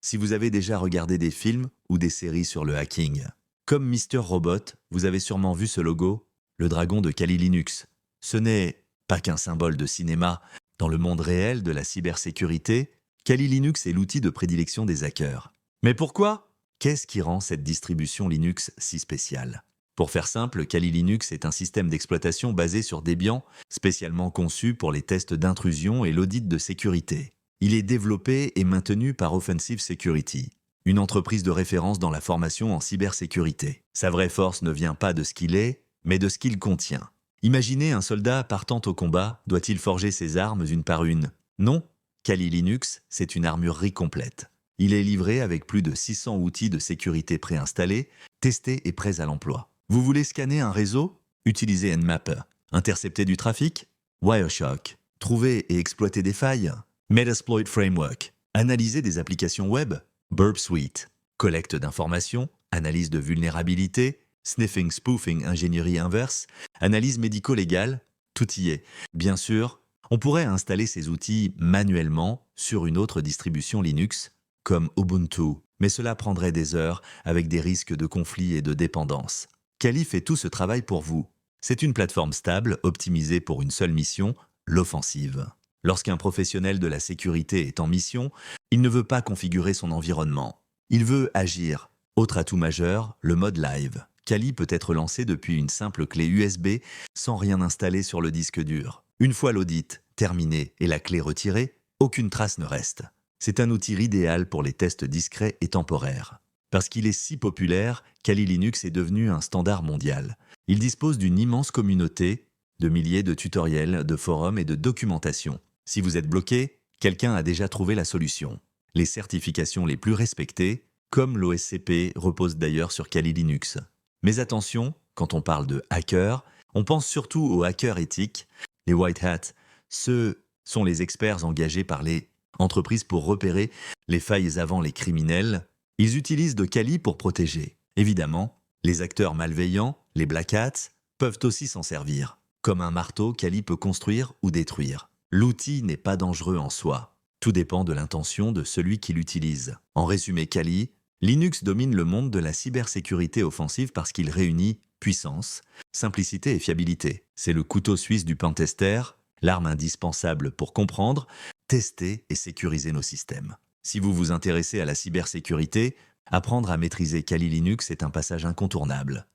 si vous avez déjà regardé des films ou des séries sur le hacking. Comme Mister Robot, vous avez sûrement vu ce logo, le dragon de Kali Linux. Ce n'est pas qu'un symbole de cinéma. Dans le monde réel de la cybersécurité, Kali Linux est l'outil de prédilection des hackers. Mais pourquoi? Qu'est-ce qui rend cette distribution Linux si spéciale? Pour faire simple, Kali Linux est un système d'exploitation basé sur Debian, spécialement conçu pour les tests d'intrusion et l'audit de sécurité. Il est développé et maintenu par Offensive Security, une entreprise de référence dans la formation en cybersécurité. Sa vraie force ne vient pas de ce qu'il est, mais de ce qu'il contient. Imaginez un soldat partant au combat, doit-il forger ses armes une par une? Non, Kali Linux, c'est une armurerie complète. Il est livré avec plus de 600 outils de sécurité préinstallés, testés et prêts à l'emploi. Vous voulez scanner un réseau? Utilisez Nmap. Intercepter du trafic? Wireshark. Trouver et exploiter des failles? Metasploit Framework. Analyser des applications web? Burp Suite. Collecte d'informations? Analyse de vulnérabilité? Sniffing, spoofing, ingénierie inverse? Analyse médico-légale? Tout y est. Bien sûr, on pourrait installer ces outils manuellement sur une autre distribution Linux, comme Ubuntu, mais cela prendrait des heures avec des risques de conflits et de dépendance. Kali fait tout ce travail pour vous. C'est une plateforme stable, optimisée pour une seule mission, l'offensive. Lorsqu'un professionnel de la sécurité est en mission, il ne veut pas configurer son environnement. Il veut agir. Autre atout majeur, le mode live. Kali peut être lancé depuis une simple clé USB sans rien installer sur le disque dur. Une fois l'audit terminé et la clé retirée, aucune trace ne reste. C'est un outil idéal pour les tests discrets et temporaires. Parce qu'il est si populaire, Kali Linux est devenu un standard mondial. Il dispose d'une immense communauté, de milliers de tutoriels, de forums et de documentation. Si vous êtes bloqué, quelqu'un a déjà trouvé la solution. Les certifications les plus respectées, comme l'OSCP, reposent d'ailleurs sur Kali Linux. Mais attention, quand on parle de hackers, on pense surtout aux hackers éthiques, les white hats. Ceux sont les experts engagés par les entreprises pour repérer les failles avant les criminels. Ils utilisent de Kali pour protéger. Évidemment, les acteurs malveillants, les black hats, peuvent aussi s'en servir. Comme un marteau, Kali peut construire ou détruire. L'outil n'est pas dangereux en soi. Tout dépend de l'intention de celui qui l'utilise. En résumé, Kali, Linux domine le monde de la cybersécurité offensive parce qu'il réunit puissance, simplicité et fiabilité. C'est le couteau suisse du pentester, l'arme indispensable pour comprendre, tester et sécuriser nos systèmes. Si vous vous intéressez à la cybersécurité, apprendre à maîtriser Kali Linux est un passage incontournable.